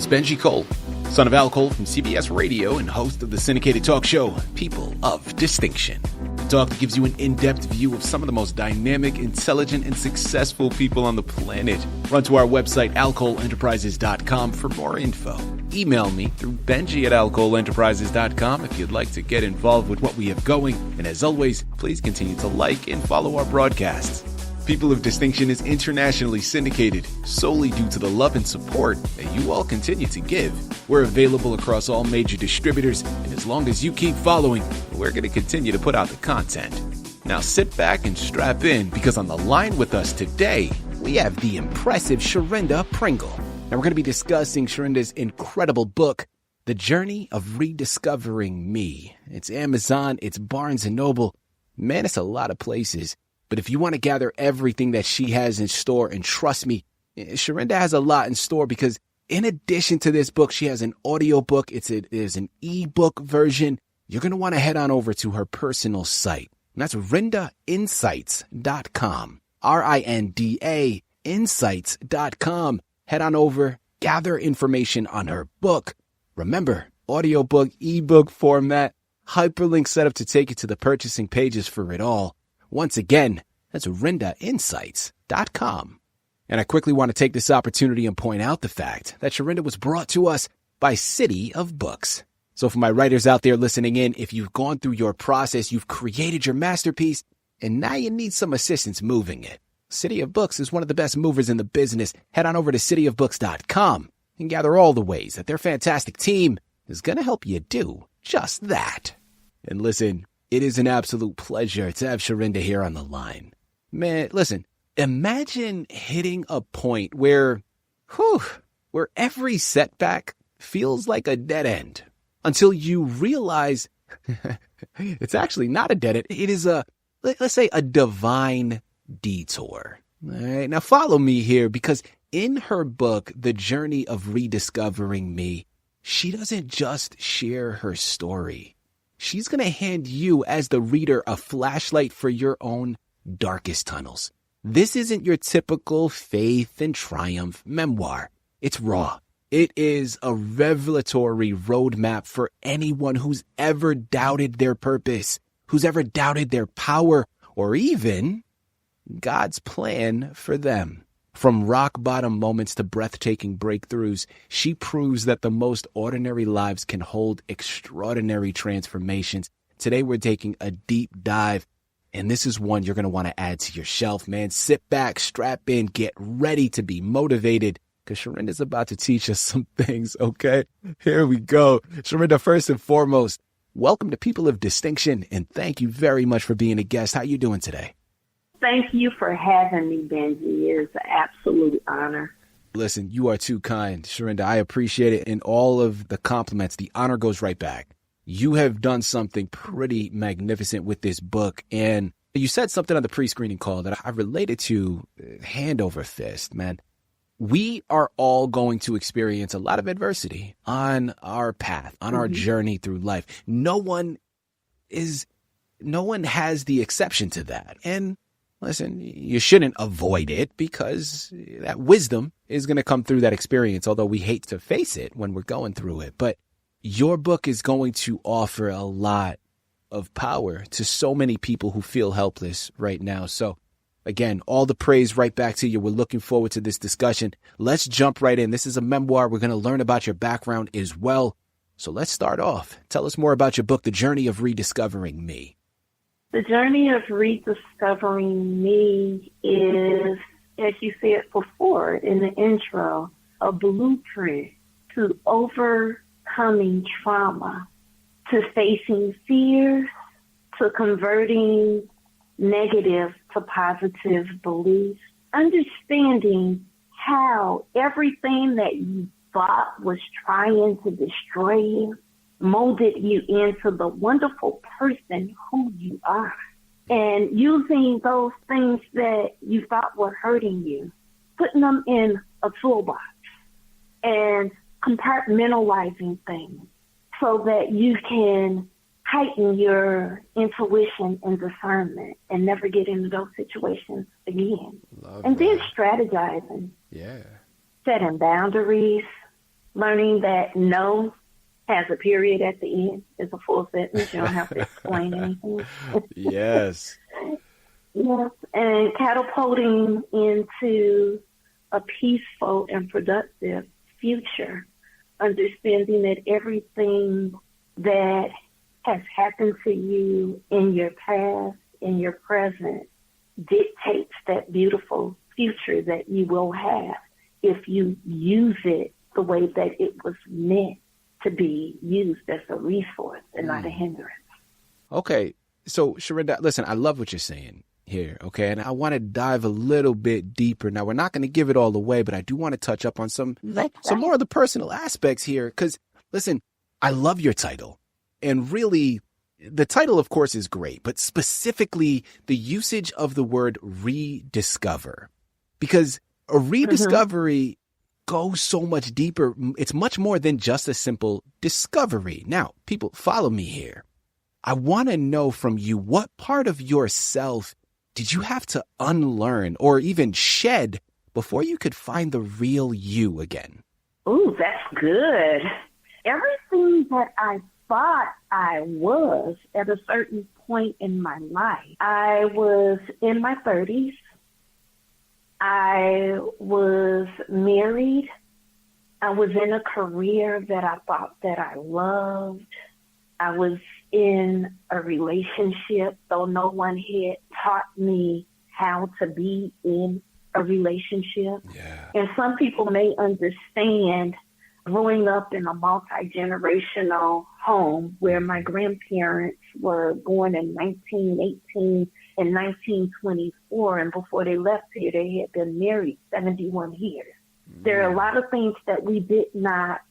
is Benji Cole, son of Al Cole from CBS Radio and host of the syndicated talk show, People of Distinction. A talk that gives you an in-depth view of some of the most dynamic, intelligent, and successful people on the planet. Run to our website, alcoleenterprises.com for more info. Email me through benji@alcoleenterprises.com if you'd like to get involved with what we have going. And as always, please continue to like and follow our broadcasts. People of Distinction is internationally syndicated solely due to the love and support that you all continue to give. We're available across all major distributors, and as long as you keep following, we're going to continue to put out the content. Now sit back and strap in, because on the line with us today, we have the impressive Sherinda Pringle. And we're going to be discussing Sherinda's incredible book, The Journey of Rediscovering Me. It's Amazon, it's Barnes & Noble. Man, it's a lot of places. But if you want to gather everything that she has in store, and trust me, Sherinda has a lot in store, because in addition to this book, she has an audiobook. There's an ebook version. You're going to want to head on over to her personal site. And that's rindainsights.com. RINDA insights.com. Head on over, gather information on her book. Remember, audiobook, ebook format, hyperlink set up to take you to the purchasing pages for it all. Once again, that's rindainsights.com. And I quickly want to take this opportunity and point out the fact that Sherinda was brought to us by Citi of Books. So for my writers out there listening in, if you've gone through your process, you've created your masterpiece, and now you need some assistance moving it, Citi of Books is one of the best movers in the business. Head on over to citiofbooks.com and gather all the ways that their fantastic team is going to help you do just that. And listen, it is an absolute pleasure to have Sherinda here on the line. Man, listen, imagine hitting a point where every setback feels like a dead end until you realize it's actually not a dead end. It is let's say a divine detour. All right, now follow me here, because in her book, The Journey of Rediscovering Me, she doesn't just share her story. She's going to hand you, as the reader, a flashlight for your own darkest tunnels. This isn't your typical faith and triumph memoir. It's raw. It is a revelatory roadmap for anyone who's ever doubted their purpose, who's ever doubted their power, or even God's plan for them. From rock-bottom moments to breathtaking breakthroughs, she proves that the most ordinary lives can hold extraordinary transformations. Today, we're taking a deep dive, and this is one you're going to want to add to your shelf, man. Sit back, strap in, get ready to be motivated, because Sherinda's about to teach us some things, okay? Here we go. Sherinda, first and foremost, welcome to People of Distinction, and thank you very much for being a guest. How you doing today? Thank you for having me, Benji. It is an absolute honor. Listen, you are too kind, Sherinda. I appreciate it. And all of the compliments, the honor goes right back. You have done something pretty magnificent with this book. And you said something on the pre-screening call that I related to hand over fist, man. We are all going to experience a lot of adversity on our path, on our journey through life. No one has the exception to that. And listen, you shouldn't avoid it, because that wisdom is going to come through that experience, although we hate to face it when we're going through it. But your book is going to offer a lot of power to so many people who feel helpless right now. So again, all the praise right back to you. We're looking forward to this discussion. Let's jump right in. This is a memoir. We're going to learn about your background as well. So let's start off. Tell us more about your book, The Journey of Rediscovering Me. The Journey of Rediscovering Me is, as you said before in the intro, a blueprint to overcoming trauma, to facing fears, to converting negative to positive beliefs, understanding how everything that you thought was trying to destroy you molded you into the wonderful person who you are. And using those things that you thought were hurting you, putting them in a toolbox and compartmentalizing things so that you can heighten your intuition and discernment and never get into those situations again. Love and that. then strategizing, setting boundaries, learning that no has a period at the end. It's a full sentence. You don't have to explain anything. Yes. Yes, and catapulting into a peaceful and productive future, understanding that everything that has happened to you in your past, in your present, dictates that beautiful future that you will have if you use it the way that it was meant to be used as a resource and not a hindrance. Okay. So, Sherinda, listen, I love what you're saying here, okay? And I want to dive a little bit deeper. Now, we're not going to give it all away, but I do want to touch up on some more of the personal aspects here because, listen, I love your title. And really, the title, of course, is great, but specifically the usage of the word rediscover, because a rediscovery goes so much deeper. It's much more than just a simple discovery. Now, people, follow me here. I want to know from you, what part of yourself did you have to unlearn or even shed before you could find the real you again? Ooh, that's good. Everything that I thought I was at a certain point in my life. I was in my 30s. I was married. I was in a career that I thought that I loved. I was in a relationship, though no one had taught me how to be in a relationship. Yeah. And some people may understand growing up in a multi-generational home where my grandparents were born in 1918 and 1924, and before they left here, they had been married 71 years. There are a lot of things that we did not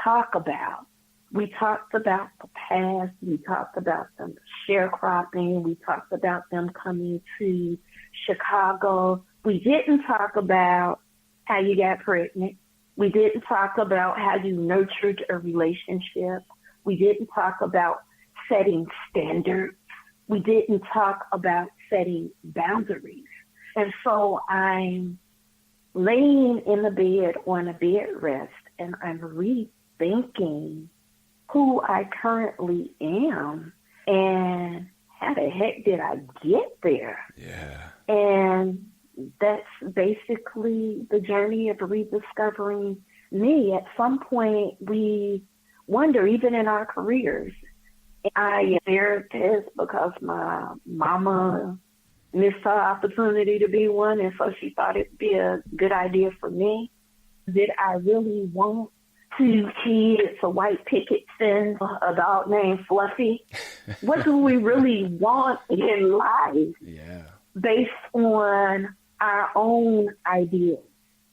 talk about. We talked about the past. We talked about them sharecropping. We talked about them coming to Chicago. We didn't talk about how you got pregnant. We didn't talk about how you nurtured a relationship. We didn't talk about setting standards. We didn't talk about setting boundaries. And so I'm laying in the bed on a bed rest, and I'm rethinking who I currently am and how the heck did I get there? Yeah. And that's basically the journey of rediscovering me. At some point, we wonder, even in our careers. I am a therapist because my mama missed her opportunity to be one, and so she thought it'd be a good idea for me. Did I really want 2 kids, a white picket fence, a dog named Fluffy? What do we really want in life? Yeah. Based on our own ideas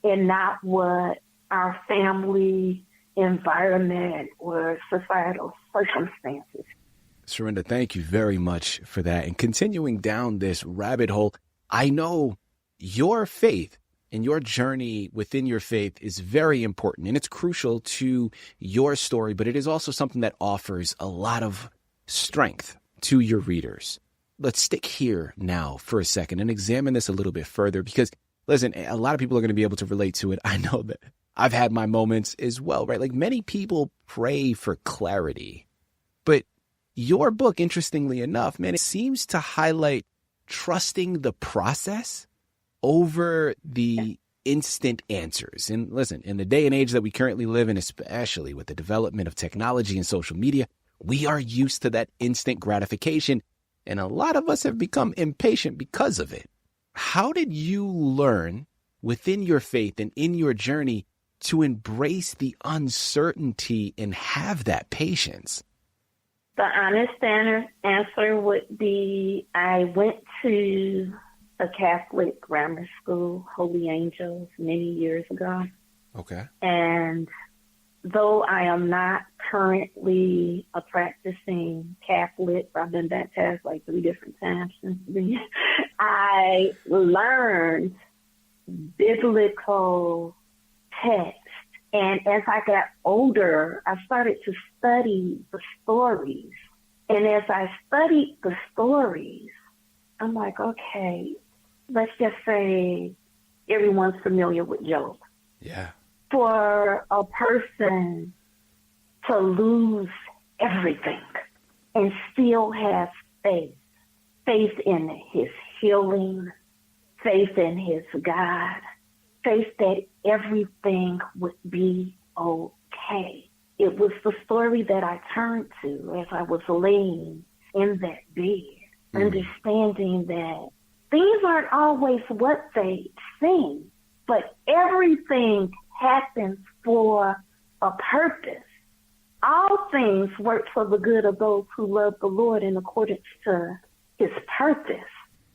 and not what our family, environment, or societal circumstances. Sherinda, thank you very much for that. And continuing down this rabbit hole, I know your faith and your journey within your faith is very important, and it's crucial to your story, but it is also something that offers a lot of strength to your readers. Let's stick here now for a second and examine this a little bit further because, listen, a lot of people are going to be able to relate to it. I know that I've had my moments as well, right? Like many people pray for clarity, but your book, interestingly enough, man, it seems to highlight trusting the process over the instant answers. And listen, in the day and age that we currently live in, especially with the development of technology and social media, we are used to that instant gratification. And a lot of us have become impatient because of it. How did you learn within your faith and in your journey to embrace the uncertainty and have that patience? The honest answer would be I went to a Catholic grammar school, Holy Angels, many years ago. Okay. And though I am not currently a practicing Catholic, I've been baptized like 3 different times since then, I learned biblical text. And as I got older, I started to study the stories. And as I studied the stories, I'm like, okay, let's just say everyone's familiar with Job. Yeah. for a person to lose everything and still have faith. Faith in his healing, faith in his God, faith that everything would be okay. It was the story that I turned to as I was laying in that bed, understanding that things aren't always what they seem, but everything happens for a purpose. All things work for the good of those who love the Lord in accordance to his purpose.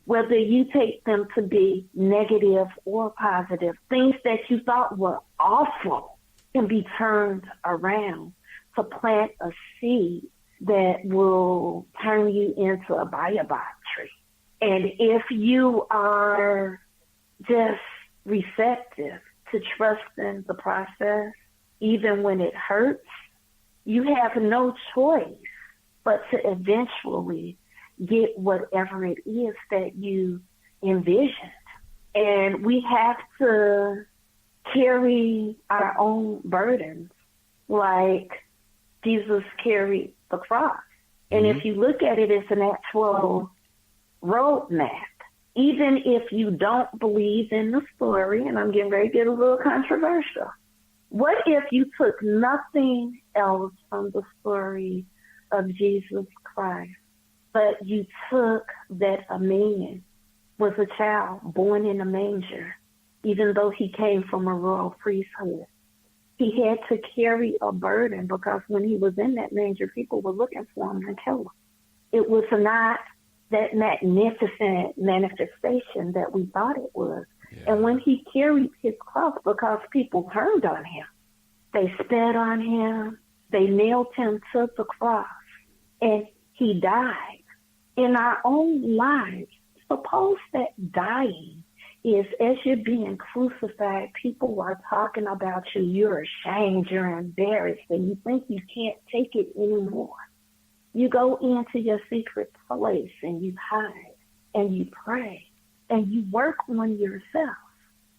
Whether you take them to be negative or positive, things that you thought were awful can be turned around to plant a seed that will turn you into a baobab tree. And if you are just receptive to trusting the process, even when it hurts, you have no choice but to eventually get whatever it is that you envisioned. And we have to carry our own burdens like Jesus carried the cross. And if you look at it as an actual roadmap, even if you don't believe in the story, and I'm getting ready to get a little controversial, what if you took nothing else from the story of Jesus Christ, but you took that a man was a child born in a manger, even though he came from a royal priesthood? He had to carry a burden because when he was in that manger, people were looking for him to kill him. It was not that magnificent manifestation that we thought it was. Yeah. And when he carried his cross, because people turned on him, they spit on him, they nailed him to the cross, and he died. In our own lives, suppose that dying is as you're being crucified, people are talking about you, you're ashamed, you're embarrassed, and you think you can't take it anymore. You go into your secret place and you hide and you pray and you work on yourself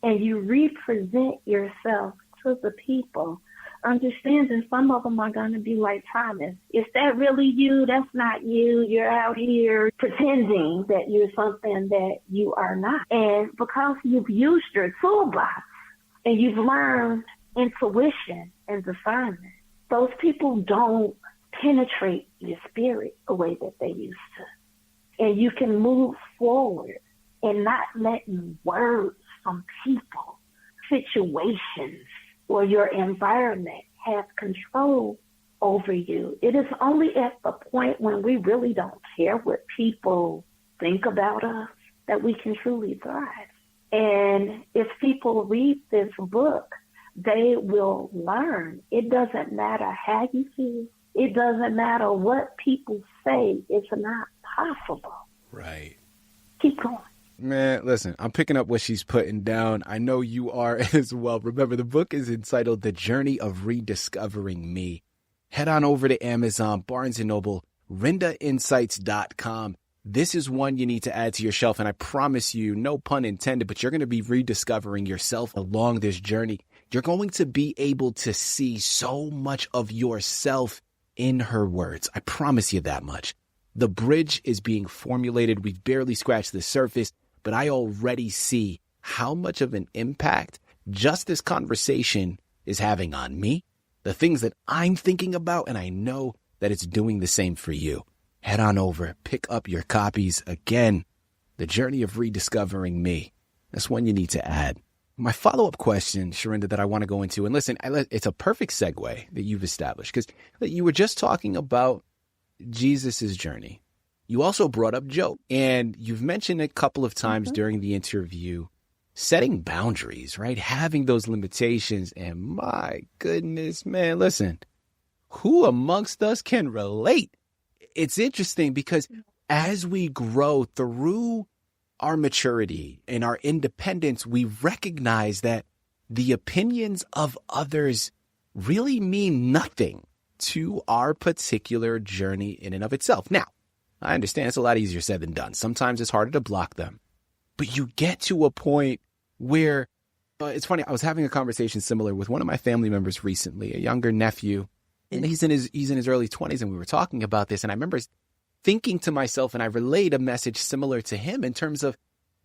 and you represent yourself to the people, understanding some of them are going to be like Thomas. Is that really you? That's not you. You're out here pretending that you're something that you are not. And because you've used your toolbox and you've learned intuition and discernment, those people don't penetrate your spirit the way that they used to. And you can move forward and not letting words from people, situations, or your environment have control over you. It is only at the point when we really don't care what people think about us that we can truly thrive. And if people read this book, they will learn. It doesn't matter how you feel. It doesn't matter what people say. It's not possible. Right. Keep going. Man, listen, I'm picking up what she's putting down. I know you are as well. Remember, the book is entitled The Journey of Rediscovering Me. Head on over to Amazon, Barnes & Noble, RindaInsights.com. This is one you need to add to your shelf, and I promise you, no pun intended, but you're going to be rediscovering yourself along this journey. You're going to be able to see so much of yourself in her words. I promise you that much. The bridge is being formulated. We've barely scratched the surface, but I already see how much of an impact just this conversation is having on me, the things that I'm thinking about, and I know that it's doing the same for you. Head on over, pick up your copies. Again, The Journey of Rediscovering Me. That's one you need to add. My follow-up question, Sherinda, that I want to go into, and listen, it's a perfect segue that you've established, because you were just talking about Jesus's journey. You also brought up Job, and you've mentioned a couple of times during the interview, setting boundaries, right? Having those limitations. And my goodness, man, listen, who amongst us can relate? It's interesting because as we grow through our maturity and our independence, we recognize that the opinions of others really mean nothing to our particular journey in and of itself. Now, I understand it's a lot easier said than done. Sometimes it's harder to block them. But you get to a point where It's funny. I was having a conversation similar with one of my family members recently, a younger nephew, and he's in his early 20s, and we were talking about this. And I remember thinking to myself, and I relayed a message similar to him in terms of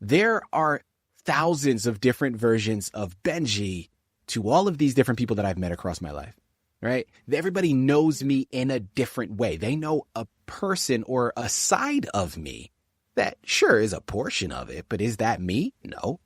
there are thousands of different versions of Benji to all of these different people that I've met across my life, right? Everybody knows me in a different way. They know a person or a side of me that sure is a portion of it, but is that me? No.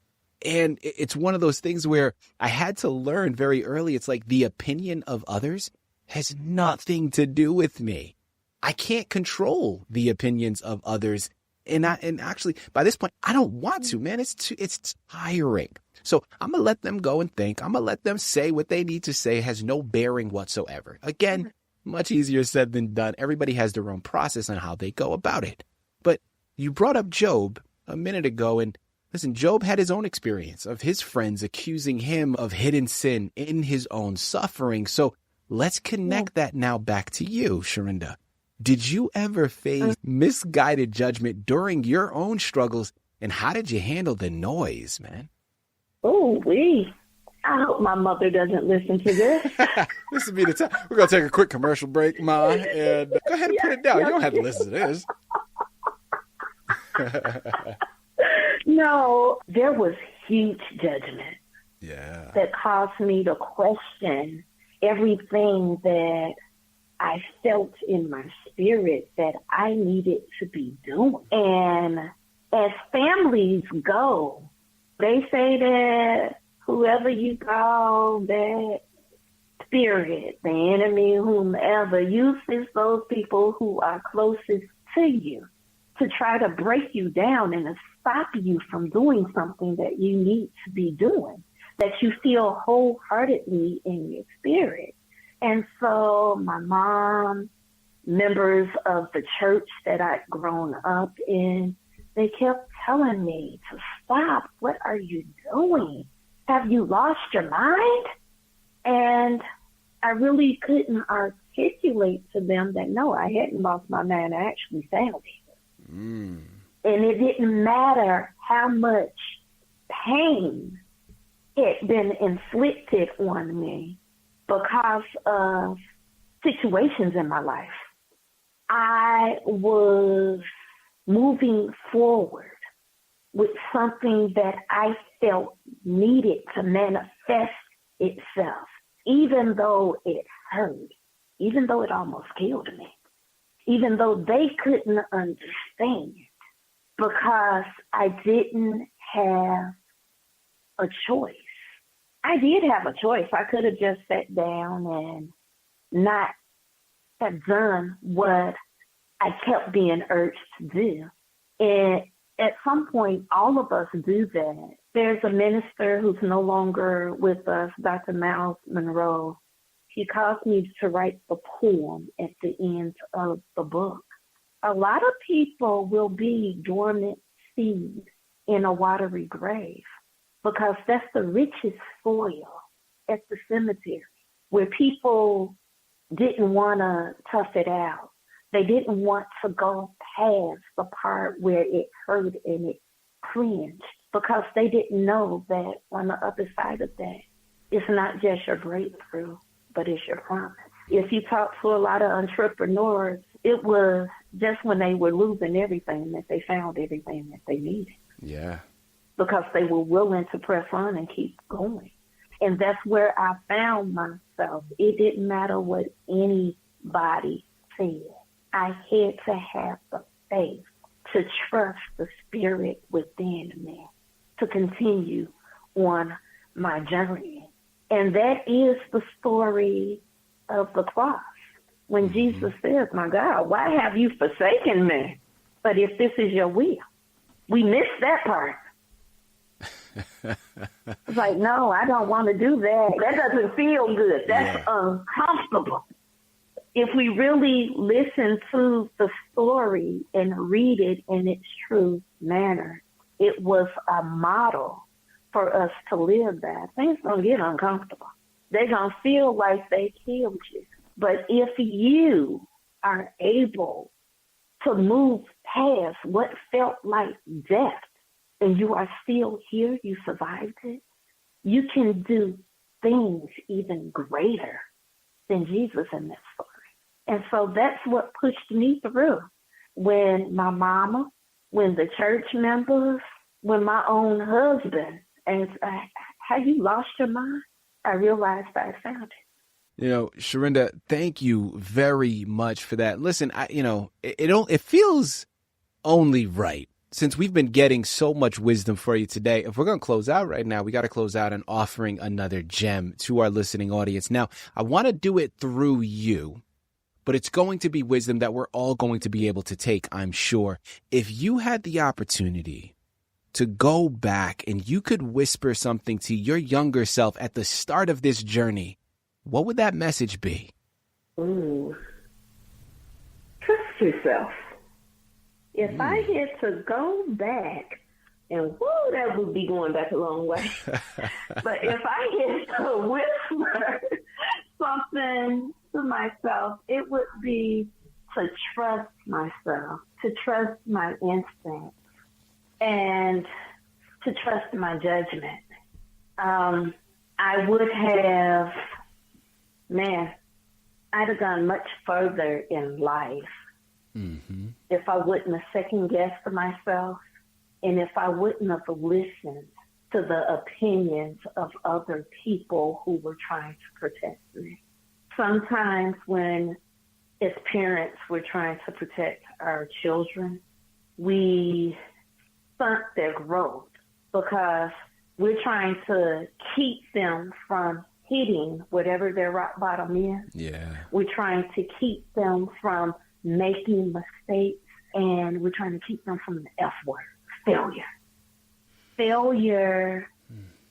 And it's one of those things where I had to learn very early. It's like the opinion of others has nothing to do with me. I can't control the opinions of others. And actually, by this point, I don't want to, man. It's tiring. So I'm going to let them go and think. I'm going to let them say what they need to say. It has no bearing whatsoever. Again, much easier said than done. Everybody has their own process on how they go about it. But you brought up Job a minute ago, and listen, Job had his own experience of his friends accusing him of hidden sin in his own suffering. So let's connect that now back to you, Sherinda. Did you ever face misguided judgment during your own struggles, and how did you handle the noise, man? Oh, I hope my mother doesn't listen to this. This would be the time. We're going to take a quick commercial break, Ma, and go ahead and put it down. You don't have to listen to this. No, there was huge judgment. Yeah. That caused me to question everything that I felt in my spirit that I needed to be doing. And as families go, they say that whoever you call that spirit, the enemy, whomever, uses those people who are closest to you to try to break you down and to stop you from doing something that you need to be doing, that you feel wholeheartedly in your spirit. And so my mom, members of the church that I'd grown up in, they kept telling me to stop. What are you doing? Have you lost your mind? And I really couldn't articulate to them that, no, I hadn't lost my mind. I actually found it. And it didn't matter how much pain had been inflicted on me because of situations in my life. I was moving forward with something that I felt needed to manifest itself, even though it hurt, even though it almost killed me, even though they couldn't understand, because I didn't have a choice. I did have a choice. I could have just sat down and not have done what I kept being urged to do. And at some point, all of us do that. There's a minister who's no longer with us, Dr. Miles Monroe. He caused me to write the poem at the end of the book. A lot of people will be dormant seeds in a watery grave because that's the richest soil at the cemetery, where people didn't want to tough it out. They didn't want to go past the part where it hurt and it cringed, because they didn't know that on the other side of that, it's not just your breakthrough, but it's your promise. If you talk to a lot of entrepreneurs, it was just when they were losing everything that they found everything that they needed. Yeah. Because they were willing to press on and keep going. And that's where I found myself. It didn't matter what anybody said. I had to have the faith to trust the spirit within me to continue on my journey. And that is the story of the cross. When Jesus says, my God, why have you forsaken me? But if this is your will, we missed that part. It's like, no, I don't want to do that. That doesn't feel good. That's uncomfortable. If we really listen to the story and read it in its true manner, it was a model for us to live that. Things don't get uncomfortable. They're going to feel like they killed you. But if you are able to move past what felt like death, and you are still here, you survived it, you can do things even greater than Jesus in that story. And so that's what pushed me through. When my mama, when the church members, when my own husband, and have you lost your mind? I realized I found it. You know, Sherinda, thank you very much for that. Listen, it feels only right, since we've been getting so much wisdom for you today. If we're going to close out right now, we got to close out and offering another gem to our listening audience. Now, I want to do it through you, but it's going to be wisdom that we're all going to be able to take, I'm sure. If you had the opportunity to go back and you could whisper something to your younger self at the start of this journey, what would that message be? Ooh. Trust yourself. If I had to go back, and whoa, that would be going back a long way. But if I had to whisper something to myself, it would be to trust myself, to trust my instincts, and to trust my judgment. I would have, I'd have gone much further in life if I wouldn't have second-guessed myself, and if I wouldn't have listened to the opinions of other people who were trying to protect me. Sometimes when, as parents, we're trying to protect our children, we stunt their growth because we're trying to keep them from hitting whatever their rock bottom is. Yeah. We're trying to keep them from making mistakes, and we're trying to keep them from the F word, failure. Failure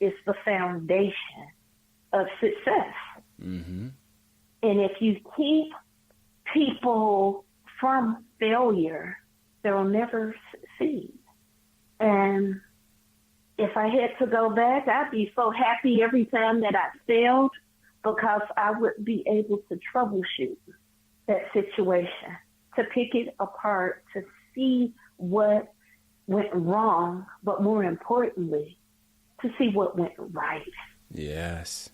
is the foundation of success. Mm-hmm. And if you keep people from failure, they will never succeed. And if I had to go back, I'd be so happy every time that I failed, because I would be able to troubleshoot that situation, to pick it apart, to see what went wrong, but more importantly, to see what went right. Yes.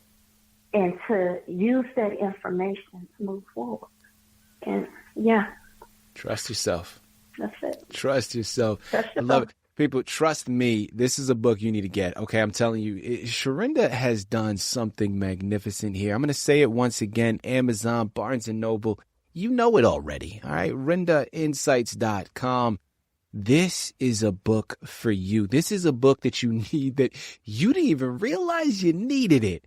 And to use that information to move forward. And Trust yourself. That's it. Trust yourself. Trust I love it. People, trust me, this is a book you need to get. Okay, I'm telling you, Sherinda has done something magnificent here. I'm going to say it once again, Amazon, Barnes & Noble. You know it already, all right? RindaInsights.com. This is a book for you. This is a book that you need, that you didn't even realize you needed it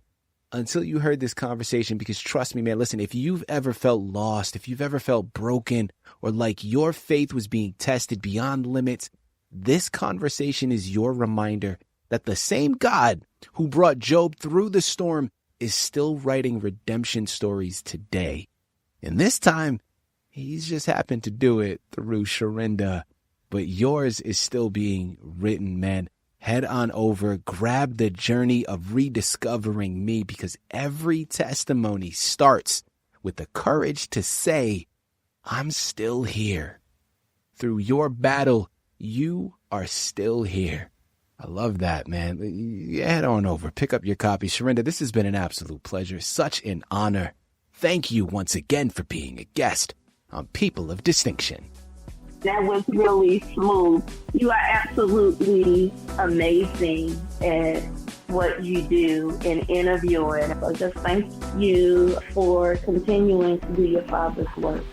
until you heard this conversation. Because trust me, man, listen, if you've ever felt lost, if you've ever felt broken, or like your faith was being tested beyond limits, this conversation is your reminder that the same God who brought Job through the storm is still writing redemption stories today. And this time, he's just happened to do it through Sherinda. But yours is still being written, man. Head on over, grab the Journey of Rediscovering Me, because every testimony starts with the courage to say, I'm still here. Through your battle, you are still here. I love that, man. Head on over, pick up your copy. Sherinda, this has been an absolute pleasure. Such an honor. Thank you once again for being a guest on People of Distinction. That was really smooth. You are absolutely amazing at what you do in interviewing. So just thank you for continuing to do your Father's work.